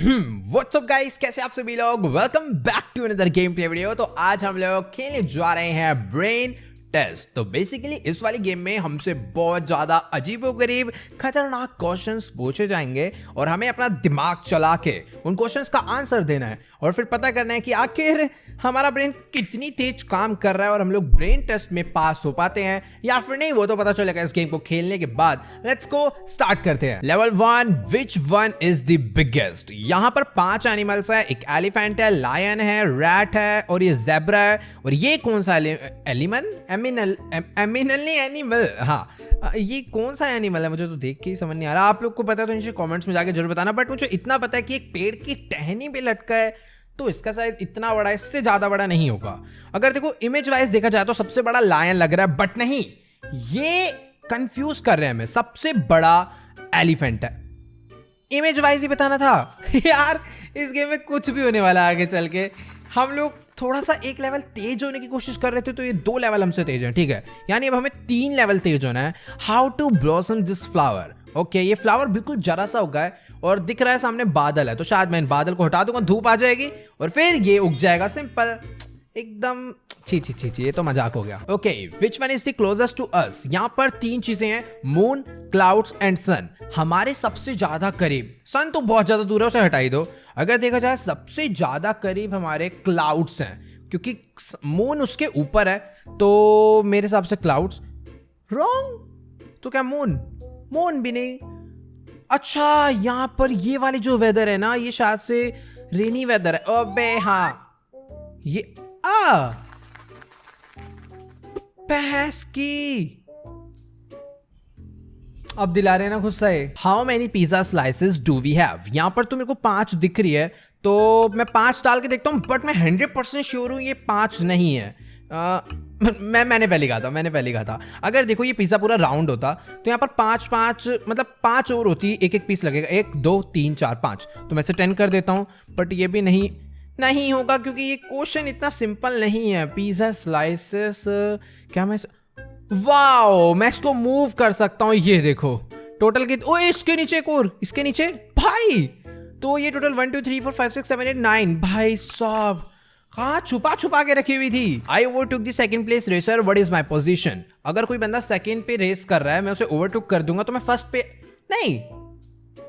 What's up guys, कैसे आप सभी लोग। Welcome back to another game play video. तो आज हम लोग खेलने जा रहे हैं ब्रेन टेस्ट। तो बेसिकली इस वाली गेम में हमसे बहुत ज्यादा अजीबोगरीब खतरनाक क्वेश्चंस पूछे जाएंगे और हमें अपना दिमाग चला के उन क्वेश्चंस का आंसर देना है और फिर पता करना है कि आखिर हमारा ब्रेन कितनी तेज काम कर रहा है और हम लोग ब्रेन टेस्ट में पास हो पाते हैं या फिर नहीं, वो तो पता चलेगा इस गेम को खेलने के बाद। लेट्स गो, स्टार्ट करते हैं। Level 1, which one is the biggest. यहाँ पर 5 एनिमल्स है, एक एलिफेंट है, लायन है, रैट है और ये ज़ेब्रा है। और ये कौन सा एनिमल, हाँ ये कौन सा एनिमल है, मुझे तो देख के ही समझ नहीं आ रहा। आप लोग को पता है तो नीचे कमेंट्स में जाके जरूर बताना। बट मुझे इतना पता है कि एक पेड़ की टहनी पे लटका है तो इसका साइज इतना बड़ा, इससे ज्यादा बड़ा नहीं होगा। अगर देखो इमेज वाइज देखा जाए तो सबसे बड़ा लायन लग रहा है, बट नहीं, ये कंफ्यूज कर रहे हैं हमें। सबसे बड़ा एलिफेंट है। इमेज वाइज ही बताना था यार। इस गेम में कुछ भी होने वाला है आगे चल के। हम लोग थोड़ा सा एक लेवल तेज होने की कोशिश कर रहे थे तो ये 2 लेवल हमसे तेज है, ठीक है। यानी अब हमें 3 लेवल तेज होना है। How to blossom this flower. Okay, ये फ्लावर बिल्कुल जरा सा उगा है और दिख रहा है सामने बादल है, तो शायद मैं इन बादल को हटा दूंगा, धूप आ जाएगी और फिर ये उग जाएगा। सिंपल, एकदम। छी, ये तो मजाक हो गया। Okay, which one is the closest to us. यहाँ पर 3 चीजें हैं, मून, क्लाउड्स एंड सन। हमारे सबसे ज्यादा करीब, सन तो बहुत ज्यादा दूर है, उसे हटा ही दो। अगर देखा जाए सबसे ज्यादा करीब हमारे क्लाउड्स हैं, क्योंकि मून उसके ऊपर है, तो मेरे हिसाब से क्लाउड्स। रॉन्ग, तो क्या मून भी नहीं। अच्छा, यहाँ पर ये वाली जो वेदर है ना, ये शायद से रेनी वेदर है। अबे हाँ, ये भैंस की। अब दिला रहे ना गुस्सा है। How many pizza slices do we have. यहाँ पर तो मेरे को 5 दिख रही है, तो मैं 5 डाल के देखता हूँ, बट मैं 100% श्योर हूँ ये 5 नहीं है। मैंने पहले कहा था। अगर देखो ये पिज्जा पूरा राउंड होता तो यहाँ पर 5 मतलब 5 और होती, एक पीस लगेगा। 1 2 3 4 5, तो मैं से 10 कर देता हूँ। बट ये भी नहीं होगा क्योंकि ये क्वेश्चन इतना सिंपल नहीं है। पिज्जा स्लाइसेस, क्या मैं वाओ, मैं इसको मूव कर सकता हूँ। ये देखो टोटल कित, ओ इसके नीचे एक और, इसके नीचे भाई, तो ये टोटल 1 2 3 4 5 6 7 8 9। भाई साहब, कहाँ छुपा के रखी हुई थी। I overtook the second place racer, what is my position. अगर कोई बंदा सेकंड पे रेस कर रहा है, मैं उसे ओवरटुक कर दूंगा तो मैं फर्स्ट पे नहीं।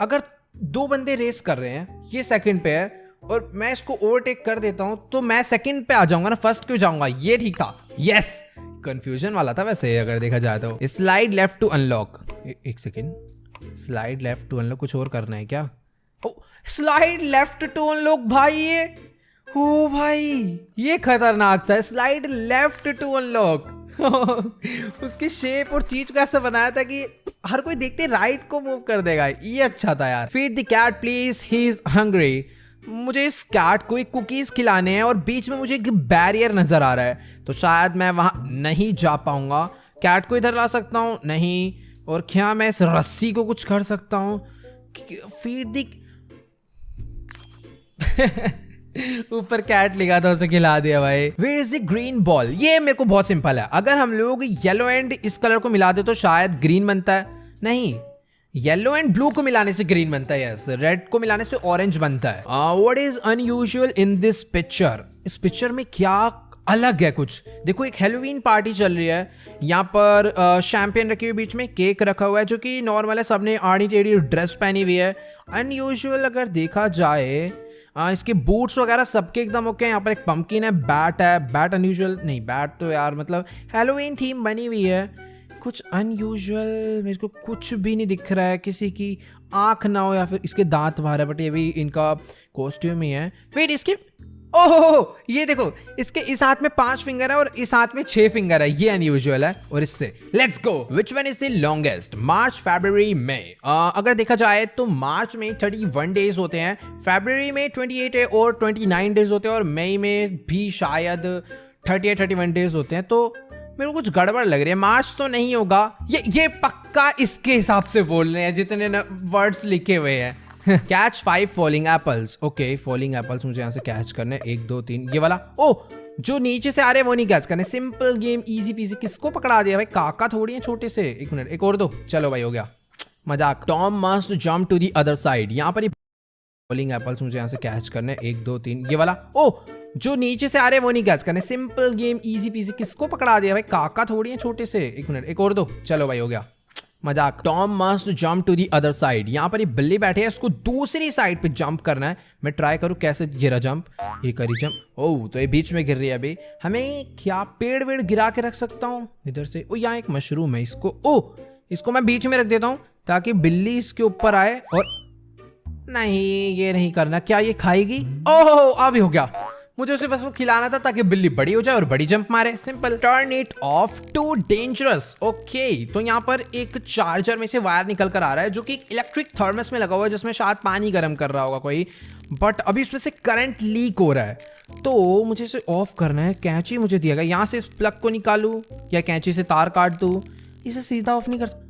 अगर 2 बंदे रेस कर रहे हैं, ये सेकंड पे है और मैं इसको ओवरटेक कर देता हूं, तो मैं सेकंड पे आ जाऊंगा ना, फर्स्ट क्यों जाऊंगा। ये ठीक था, यस। कंफ्यूजन वाला था वैसे अगर देखा जाए तो। Slide left to unlock. एक second, slide left to unlock, कुछ और करना है क्या। स्लाइड लेफ्ट टू अनलॉक, भाई ये, ओ भाई ये खतरनाक था। स्लाइड लेफ्ट टू अनलॉक उसकी शेप और चीज को ऐसा बनाया था कि हर कोई देखते राइट को मूव कर देगा। ये अच्छा था यार। Feed the cat please, he is hungry. मुझे इस कैट को एक कुकीज खिलाने हैं और बीच में मुझे एक बैरियर नजर आ रहा है, तो शायद मैं वहां नहीं जा पाऊंगा। कैट को इधर ला सकता हूँ नहीं, और क्या मैं इस रस्सी को कुछ कर सकता हूँ। फीड द ऊपर कैट लिखा था, उसे खिला दिया भाई। Where is the green ball. ये मेरे को बहुत सिंपल है। अगर हम लोग येलो एंड इस कलर को मिला दे तो शायद ग्रीन बनता है। नहीं, येलो एंड ब्लू को मिलाने से ग्रीन बनता है, यस। रेड को मिलाने से ऑरेंज बनता है। What is unusual in this picture. इस पिक्चर में क्या अलग है कुछ। देखो एक हैलोवीन पार्टी चल रही है, यहाँ पर शैंपेन रखी हुई, बीच में केक रखा हुआ है जो कि नॉर्मल है, सबने आड़ी टेढ़ी ड्रेस पहनी हुई है। अनयूजुअल अगर देखा जाए, इसके बूट्स वगैरह सबके एकदम ओके। यहाँ पर एक पंपकिन है, बैट है। बैट अनयूजुअल नहीं, बैट तो यार मतलब हैलोवीन थीम बनी हुई है। कुछ अनयूजुअल मेरे को कुछ भी नहीं दिख रहा है। किसी की आंख ना हो या फिर इसके दांत बाहर है, बट ये भी इनका कॉस्ट्यूम ही है। वेट, इसके ओह ये देखो, इसके इस हाथ में 5 फिंगर है और इस हाथ में 6 फिंगर है। ये अनयूजुअल है। और इससे let's go, which one is the longest. March, February, May. अगर देखा जाए तो मार्च में 31 डेज होते हैं, फरवरी में 28 है और 29 डेज होते हैं, और मई में भी शायद 31 डेज होते हैं। तो मेरे को कुछ गड़बड़ लग रही है। मार्च तो नहीं होगा, ये पक्का इसके हिसाब से बोल रहे हैं जितने वर्ड्स लिखे हुए हैं। Catch 5 falling apples. Okay, falling apples मुझे यहाँ से कैच करने, 1 2 3, ये वाला। ओ, जो नीचे से आ रहे हैं वो नहीं कैच करने। Simple game, easy PG. किसको पकड़ा दिया भाई, काका थोड़ी है छोटे से। 1 मिनट, एक और दो। चलो भाई, हो गया मजाक। Tom must jump to the other side. यहाँ पर बॉलिंग एप्पल्स मुझे यहाँ से कैच करने, 1 2 3 ये वाला। ओ जो नीचे से आ रहे हैं वो नहीं कैच करने, सिंपल गेम, इजी पीजी। किसको पकड़ा दिया भाई, काका थोड़ी है छोटे से। 1 मिनट, एक और दो, चलो भाई हो गया, मजाक। Tom must jump to the other side. यहाँ पर ये बिल्ली बैठे है, इसको दूसरी साइड पे जंप करना है। मैं ट्राई करूँ कैसे गिरा जंप, ये करी जंप। ओह तो ये बीच में गिर रही है अभी। हमें क्या पेड़ वेड़ गिरा के रख सकता हूँ इधर से। ओ यहाँ एक मशरूम है, इसको ओ इसको मैं बीच में रख देता हूँ ताकि बिल्ली इसके ऊपर आए। और नहीं ये नहीं करना, क्या ये खाएगी? ओह अभी हो गया। मुझे उसे बस वो खिलाना था ताकि बिल्ली बड़ी हो जाए और बड़ी जंप मारे, simple. Turn it off too dangerous. Okay तो यहाँ पर एक चार्जर में से वायर निकल कर आ रहा है जो कि एक इलेक्ट्रिक थर्मस में लगा हुआ है जिसमें शायद पानी गर्म कर रहा होगा कोई, बट अभी उसमें से करंट लीक हो रहा है। तो मुझे इसे ऑफ करना है। कैंची मुझे दिया गया, यहाँ से इस प्लग को निकालूं या कैंची से तार काट दूं? इसे सीधा ऑफ नहीं कर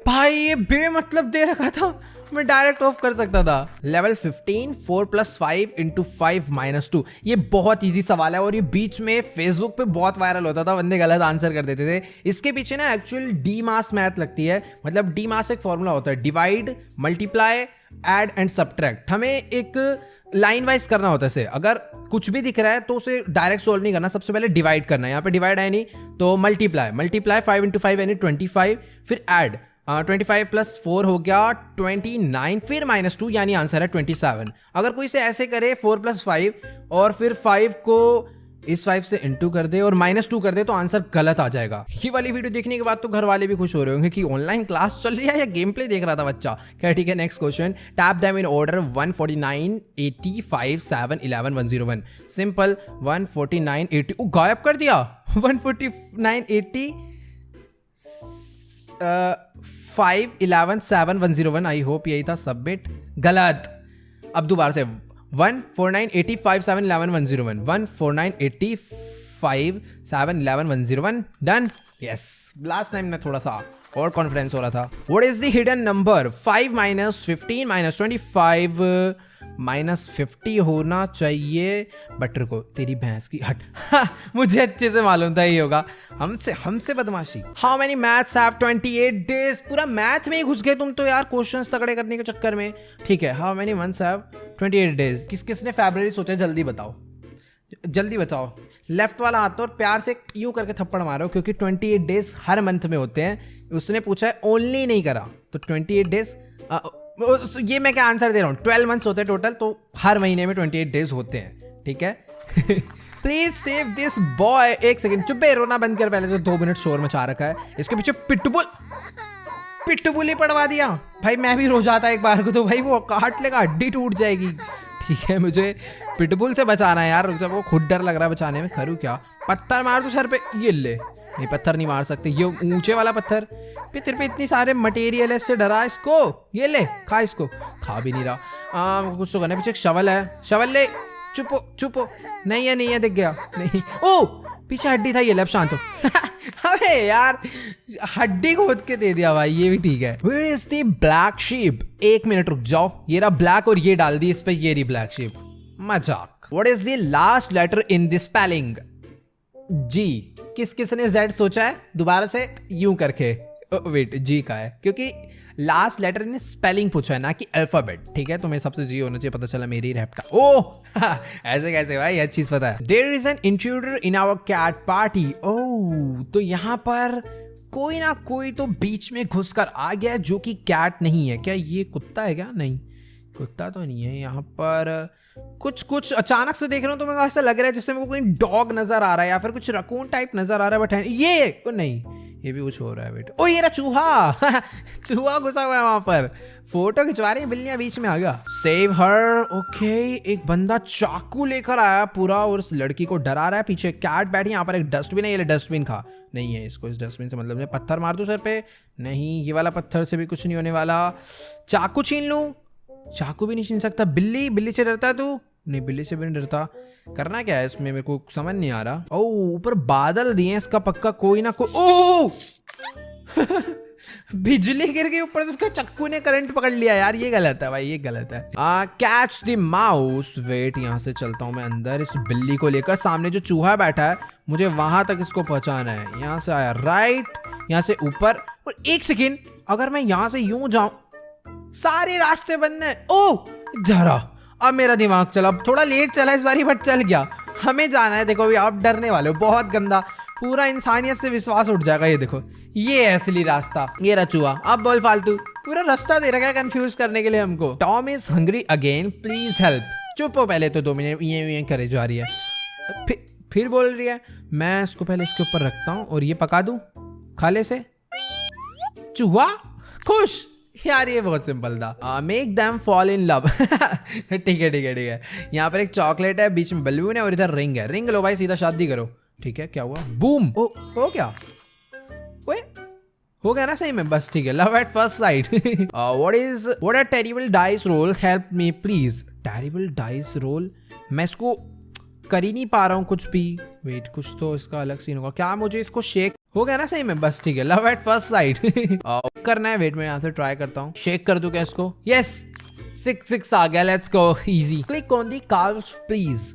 भाई, ये बेमतलब दे रखा था, मैं डायरेक्ट ऑफ कर सकता था। लेवल 15 4 + 5 × 5 - 2। ये बहुत इजी सवाल है और ये बीच में फेसबुक पे बहुत वायरल होता था, बंदे गलत आंसर कर देते थे। इसके पीछे ना एक्चुअल डी मास मैथ लगती है। मतलब डी मास एक फॉर्मूला होता है, divide, multiply, add and subtract. हमें एक लाइन वाइज करना होता है इसे। अगर कुछ भी दिख रहा है तो उसे डायरेक्ट सोल्व नहीं करना, सबसे पहले डिवाइड करना है। यहाँ पे डिवाइड है नहीं तो मल्टीप्लाई 5 × 5 यानी 25, फिर ऐड 25 + 4 हो गया 29, फिर -2 यानी आंसर है 27। अगर कोई से ऐसे करे 4 + 5 और फिर 5 को इस 5 से इंटू कर दे और -2 कर दे तो आंसर गलत आ जाएगा। ये वाली वीडियो देखने के बाद तो घर वाले भी खुश हो रहे होंगे कि ऑनलाइन क्लास चल रही है या गेम प्ले देख रहा था बच्चा। क्या ठीक है, next question. Tap them in order 149 80 5 7 11 101। Simple 149 80 गायब कर दिया। 149 80 5 11 7 101। आई होप यही था। सबमिट, गलत। अब दोबारा से 149 80 5 7 11 101 149 80 5 7 11 101। डन। यस, लास्ट टाइम में थोड़ा सा और कॉन्फिडेंस हो रहा था। What is the hidden number? 5 - 15 - 25 -50 होना चाहिए। बटर को तेरी भैंस की हट। मुझे अच्छे से मालूम था ये होगा। हमसे बदमाशी। How many maths have 28 days? पूरा मैथ में ही घुस गए तुम तो यार, क्वेश्चंस तगड़े करने के चक्कर में। ठीक है, how many months have 28 days? किसने फरवरी सोचा? जल्दी बताओ, जल्दी बताओ। लेफ्ट वाला हाथ तो और प्यार से यूं करके थप्पड़ मारो क्योंकि 28 डेज हर मंथ में होते हैं। उसने पूछा है ओनली नहीं करा तो 28 डेज। ये मैं क्या आंसर दे रहा हूँ? 12 मंथ्स होते हैं टोटल, तो हर महीने में 28 डेज होते हैं। ठीक है। Please save this boy. एक सेकंड चुप बे, रोना बंद कर। पहले तो 2 मिनट शोर मचा रखा है। इसके पीछे पिटबुल ही पड़वा दिया भाई। मैं भी रो जाता एक बार को तो भाई वो काट लेगा, हड्डी टूट जाएगी। ठीक है, मुझे पिटबुल से बचाना है यार। जब वो खुद डर लग रहा है बचाने में। करूँ क्या? पत्थर मार दो सर पे। ये ले, नहीं पत्थर नहीं मार सकते, ये ऊंचे वाला पत्थर पे। तेरे पे इतनी सारे मटेरियल है, इससे डरा इसको। ये ले, खा इसको। खा भी नहीं रहा। कुछ तो करना। पीछे एक शवल है, शवल ले। चुपो। नहीं है, दिख गया। नहीं, ओ पीछे हड्डी था। ये ले, अब शांत हो। अबे यार, हड्डी खोद के दे दिया भाई। ये भी ठीक है। Where is the black sheep? 1 minute रुक जाओ। ये रहा ब्लैक और ये डाल दी इस पे, ये रही ब्लैक शीप। मजाक। What is the last letter in the spelling? जी। किसने Z सोचा है? दोबारा से यूं करके। वेट, जी का है क्योंकि लास्ट लेटर ने स्पेलिंग पूछा है ना कि अल्फाबेट। ठीक है, तो मेरे सबसे जी होना चाहिए। पता चला मेरी रैप्टा। ओह ऐसे कैसे भाई, अच्छी चीज पता है। There is an intruder in our cat party. ओह तो यहाँ पर कोई ना कोई तो बीच में घुसकर आ गया जो कि कैट नहीं है। क्या ये कुत्ता है क्या? नहीं, कुत्ता तो नहीं है। यहाँ पर कुछ अचानक से देख रहा हूँ तो मेरे को ऐसा लग रहा है जैसे मेरे को कोई डॉग नजर आ रहा है या फिर कुछ रकून टाइप नजर आ रहा है। बट ये नहीं, ये भी कुछ हो रहा है। बेटा ओ ये रहा चूहा। चूहा घुसा हुआ है वहां पर। फोटो खिंचवा रही है बिल्लियां, बीच में आ गया। Save her. ओके, एक बंदा चाकू लेकर आया पूरा और उस लड़की को डरा रहा है। पीछे कैट बैठी। यहाँ पर एक डस्टबिन है, ये डस्टबिन खा। नहीं है इसको, इस डस्टबिन से मतलब नहीं। पत्थर मार दूं सर पे? नहीं, ये वाला पत्थर से भी कुछ नहीं होने वाला। चाकू छीन लूं? चाकू भी नहीं छीन सकता। बिल्ली से डरता है तू? नहीं, बिल्ली से भी नहीं डरता। करना क्या है इसमें, मेरे को समझ नहीं आ रहा। ओह ऊपर बादल दिए, इसका पक्का कोई ना कोई। ओह बिजली गिर गई ऊपर से, उसका चक्कू ने करंट पकड़ लिया यार। ये गलत है भाई, ये गलत है। Catch the mouse. वेट, यहाँ से चलता हूँ मैं अंदर इस बिल्ली को लेकर। सामने जो चूहा बैठा है मुझे वहां तक इसको पहुंचाना है। यहाँ से आया राइट, यहाँ से ऊपर। और 1 सेकेंड, अगर मैं यहाँ से यूं जाऊं, सारे रास्ते बंद हैं। ओह जरा अब मेरा दिमाग चला, अब थोड़ा लेट चला इस बारी बट चल गया। हमें जाना है, देखो अभी आप डरने वाले हो बहुत गंदा, पूरा इंसानियत से विश्वास उठ जाएगा। ये देखो ये है असली रास्ता, ये रचुआ। अब बोल फालतू, पूरा रास्ता दे रखा है कंफ्यूज करने के लिए हमको। Tom is hungry again please help. चुप हो पहले तो, 2 मिनट ये करे जा रही है, फिर बोल रही है। मैं इसको पहले इसके ऊपर रखता हूँ और ये पका दूं खाले से। चूहा खुश। यार ये बहुत सिंपल था। Make them fall in love. ठीक है ठीक है ठीक है। यहाँ पर एक चॉकलेट है, बीच में बलून है और इधर रिंग है। रिंग लो भाई, सीधा शादी करो। ठीक है, क्या हुआ? बूम। हो क्या? ओए हो गया ना सही में? बस ठीक है। Love at first sight. What a terrible dice role, help me please. Terrible dice role, मैं इसको कर ही नहीं पा रहा हूँ कुछ भी। वेट, कुछ तो इसका अलग सीन होगा क्या? मुझे इसको शेक, हो गया ना सही में? बस ठीक है। लव एट फर्स्ट साइट करना है। वेट, मैं यहाँ से ट्राई करता हूँ। शेक कर दूं क्या इसको? यस, 6 आ गया। Let's go easy. Click on the curves please.